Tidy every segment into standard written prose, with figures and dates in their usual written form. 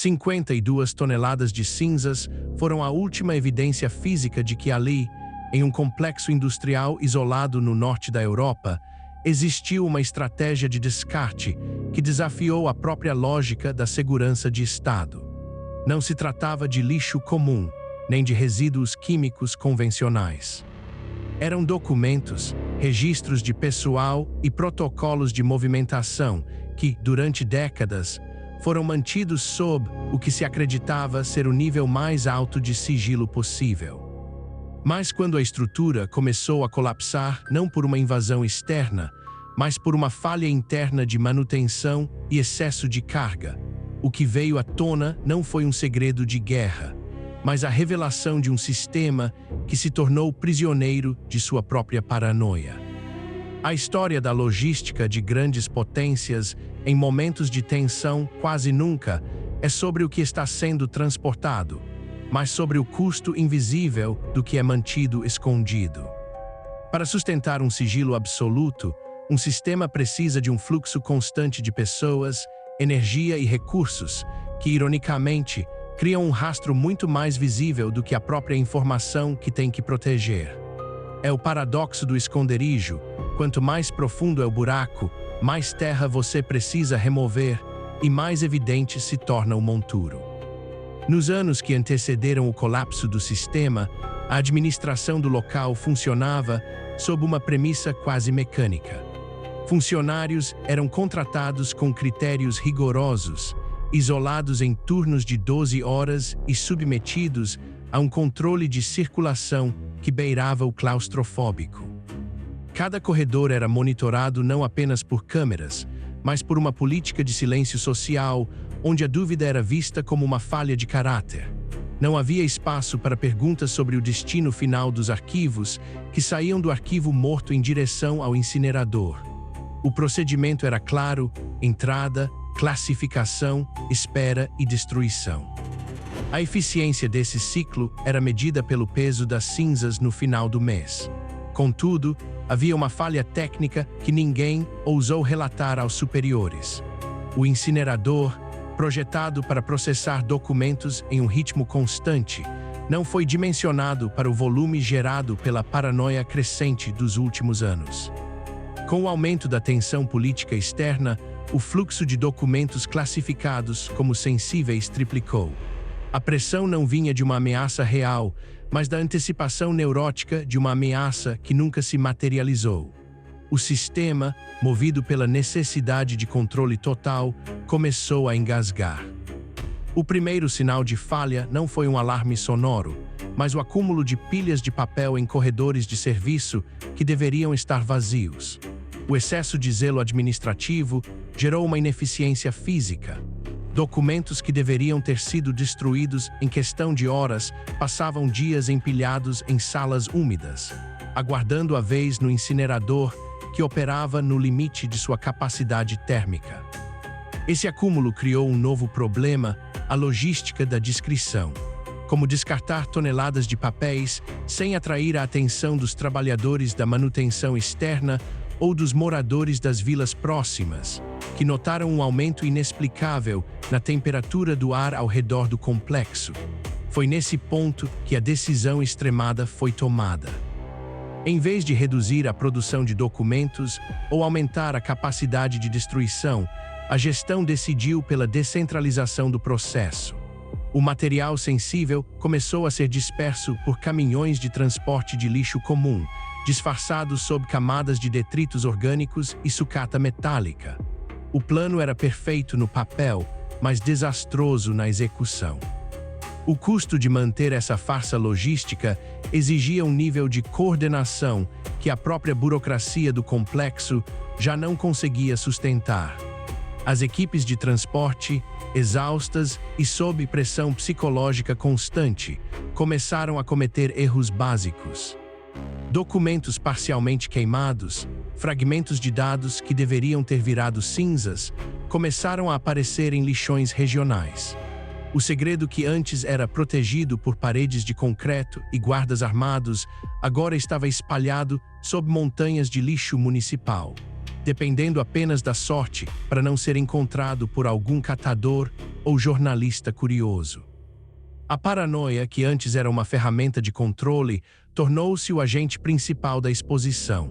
52 toneladas de cinzas foram a última evidência física de que ali, em um complexo industrial isolado no norte da Europa, existiu uma estratégia de descarte que desafiou a própria lógica da segurança de Estado. Não se tratava de lixo comum, nem de resíduos químicos convencionais. Eram documentos, registros de pessoal e protocolos de movimentação que, durante décadas, foram mantidos sob o que se acreditava ser o nível mais alto de sigilo possível. Mas quando a estrutura começou a colapsar não por uma invasão externa, mas por uma falha interna de manutenção e excesso de carga, o que veio à tona não foi um segredo de guerra, mas a revelação de um sistema que se tornou prisioneiro de sua própria paranoia. A história da logística de grandes potências em momentos de tensão quase nunca é sobre o que está sendo transportado, mas sobre o custo invisível do que é mantido escondido. Para sustentar um sigilo absoluto, um sistema precisa de um fluxo constante de pessoas, energia e recursos, que, ironicamente, criam um rastro muito mais visível do que a própria informação que tem que proteger. É o paradoxo do esconderijo. Quanto mais profundo é o buraco, mais terra você precisa remover e mais evidente se torna o monturo. Nos anos que antecederam o colapso do sistema, a administração do local funcionava sob uma premissa quase mecânica. Funcionários eram contratados com critérios rigorosos, isolados em turnos de 12 horas e submetidos a um controle de circulação que beirava o claustrofóbico. Cada corredor era monitorado não apenas por câmeras, mas por uma política de silêncio social, onde a dúvida era vista como uma falha de caráter. Não havia espaço para perguntas sobre o destino final dos arquivos, que saíam do arquivo morto em direção ao incinerador. O procedimento era claro: entrada, classificação, espera e destruição. A eficiência desse ciclo era medida pelo peso das cinzas no final do mês. Contudo, havia uma falha técnica que ninguém ousou relatar aos superiores. O incinerador, projetado para processar documentos em um ritmo constante, não foi dimensionado para o volume gerado pela paranoia crescente dos últimos anos. Com o aumento da tensão política externa, o fluxo de documentos classificados como sensíveis triplicou. A pressão não vinha de uma ameaça real, mas da antecipação neurótica de uma ameaça que nunca se materializou. O sistema, movido pela necessidade de controle total, começou a engasgar. O primeiro sinal de falha não foi um alarme sonoro, mas o acúmulo de pilhas de papel em corredores de serviço que deveriam estar vazios. O excesso de zelo administrativo gerou uma ineficiência física. Documentos que deveriam ter sido destruídos em questão de horas passavam dias empilhados em salas úmidas, aguardando a vez no incinerador que operava no limite de sua capacidade térmica. Esse acúmulo criou um novo problema: a logística da discrição. Como descartar toneladas de papéis sem atrair a atenção dos trabalhadores da manutenção externa ou dos moradores das vilas próximas, que notaram um aumento inexplicável na temperatura do ar ao redor do complexo. Foi nesse ponto que a decisão extremada foi tomada. Em vez de reduzir a produção de documentos ou aumentar a capacidade de destruição, a gestão decidiu pela descentralização do processo. O material sensível começou a ser disperso por caminhões de transporte de lixo comum, disfarçados sob camadas de detritos orgânicos e sucata metálica. O plano era perfeito no papel, mas desastroso na execução. O custo de manter essa farsa logística exigia um nível de coordenação que a própria burocracia do complexo já não conseguia sustentar. As equipes de transporte, exaustas e sob pressão psicológica constante, começaram a cometer erros básicos. Documentos parcialmente queimados, fragmentos de dados que deveriam ter virado cinzas, começaram a aparecer em lixões regionais. O segredo que antes era protegido por paredes de concreto e guardas armados, agora estava espalhado sob montanhas de lixo municipal. dependendo apenas da sorte para não ser encontrado por algum catador ou jornalista curioso. A paranoia, que antes era uma ferramenta de controle, tornou-se o agente principal da exposição.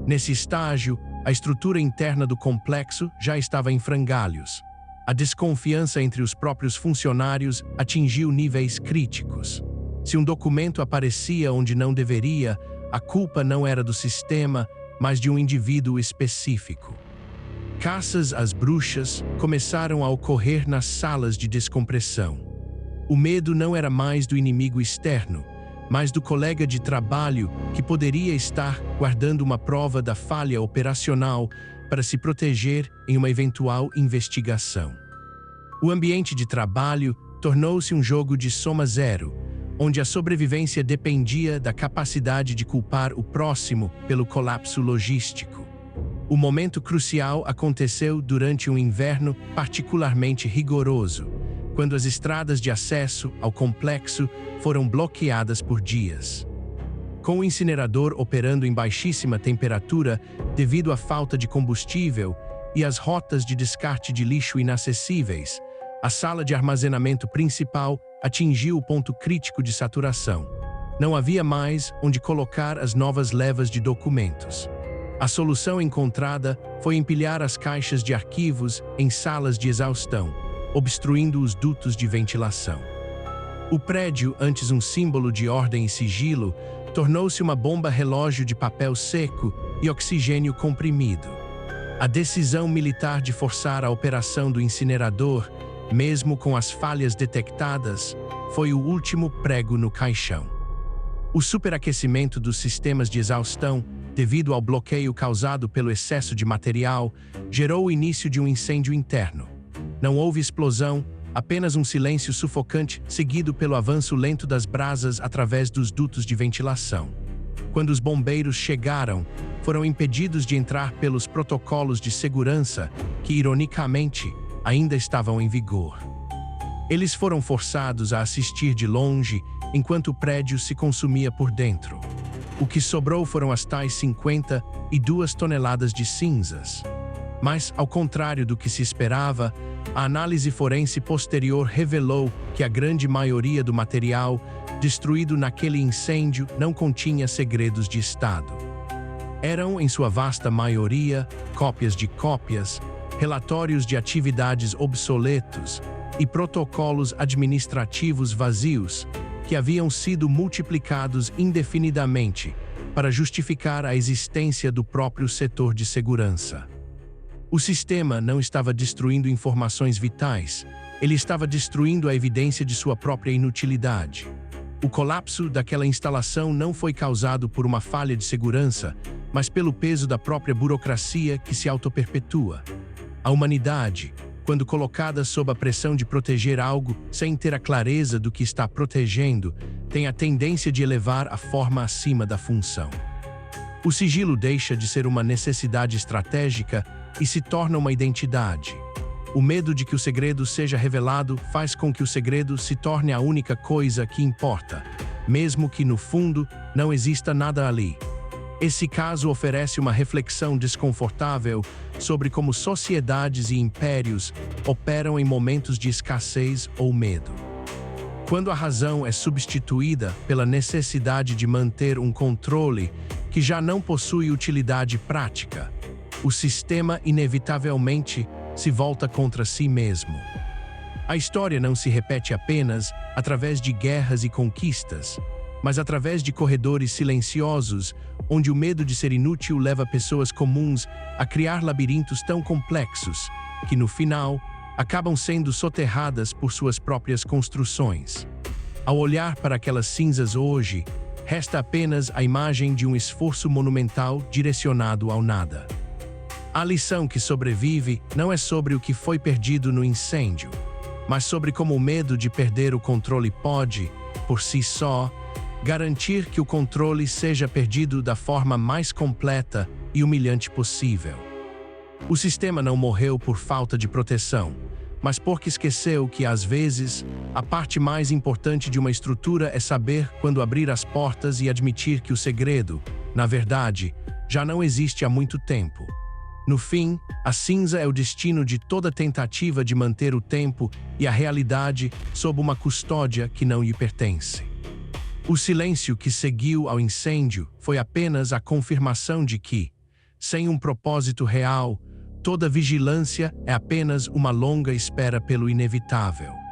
Nesse estágio, a estrutura interna do complexo já estava em frangalhos. A desconfiança entre os próprios funcionários atingiu níveis críticos. Se um documento aparecia onde não deveria, a culpa não era do sistema, mas de um indivíduo específico. Caças às bruxas começaram a ocorrer nas salas de descompressão. O medo não era mais do inimigo externo, mas do colega de trabalho que poderia estar guardando uma prova da falha operacional para se proteger em uma eventual investigação. O ambiente de trabalho tornou-se um jogo de soma zero, onde a sobrevivência dependia da capacidade de culpar o próximo pelo colapso logístico. O momento crucial aconteceu durante um inverno particularmente rigoroso, quando as estradas de acesso ao complexo foram bloqueadas por dias. Com o incinerador operando em baixíssima temperatura devido à falta de combustível e as rotas de descarte de lixo inacessíveis, a sala de armazenamento principal atingiu o ponto crítico de saturação. Não havia mais onde colocar as novas levas de documentos. A solução encontrada foi empilhar as caixas de arquivos em salas de exaustão, obstruindo os dutos de ventilação. O prédio, antes um símbolo de ordem e sigilo, tornou-se uma bomba-relógio de papel seco e oxigênio comprimido. A decisão militar de forçar a operação do incinerador, mesmo com as falhas detectadas, foi o último prego no caixão. O superaquecimento dos sistemas de exaustão, devido ao bloqueio causado pelo excesso de material, gerou o início de um incêndio interno. Não houve explosão, apenas um silêncio sufocante seguido pelo avanço lento das brasas através dos dutos de ventilação. Quando os bombeiros chegaram, foram impedidos de entrar pelos protocolos de segurança que, ironicamente, ainda estavam em vigor. Eles foram forçados a assistir de longe enquanto o prédio se consumia por dentro. O que sobrou foram as tais 52 toneladas de cinzas. Mas, ao contrário do que se esperava, a análise forense posterior revelou que a grande maioria do material destruído naquele incêndio não continha segredos de Estado. Eram, em sua vasta maioria, cópias de cópias, relatórios de atividades obsoletos e protocolos administrativos vazios que haviam sido multiplicados indefinidamente para justificar a existência do próprio setor de segurança. O sistema não estava destruindo informações vitais, ele estava destruindo a evidência de sua própria inutilidade. O colapso daquela instalação não foi causado por uma falha de segurança, mas pelo peso da própria burocracia que se autoperpetua. A humanidade, quando colocada sob a pressão de proteger algo sem ter a clareza do que está protegendo, tem a tendência de elevar a forma acima da função. O sigilo deixa de ser uma necessidade estratégica e se torna uma identidade. O medo de que o segredo seja revelado faz com que o segredo se torne a única coisa que importa, mesmo que, no fundo, não exista nada ali. Esse caso oferece uma reflexão desconfortável sobre como sociedades e impérios operam em momentos de escassez ou medo. Quando a razão é substituída pela necessidade de manter um controle que já não possui utilidade prática, o sistema inevitavelmente se volta contra si mesmo. A história não se repete apenas através de guerras e conquistas, mas através de corredores silenciosos, onde o medo de ser inútil leva pessoas comuns a criar labirintos tão complexos que, no final, acabam sendo soterradas por suas próprias construções. Ao olhar para aquelas cinzas hoje, resta apenas a imagem de um esforço monumental direcionado ao nada. A lição que sobrevive não é sobre o que foi perdido no incêndio, mas sobre como o medo de perder o controle pode, por si só, garantir que o controle seja perdido da forma mais completa e humilhante possível. O sistema não morreu por falta de proteção, mas porque esqueceu que, às vezes, a parte mais importante de uma estrutura é saber quando abrir as portas e admitir que o segredo, na verdade, já não existe há muito tempo. No fim, a cinza é o destino de toda tentativa de manter o tempo e a realidade sob uma custódia que não lhe pertence. O silêncio que seguiu ao incêndio foi apenas a confirmação de que, sem um propósito real, toda vigilância é apenas uma longa espera pelo inevitável.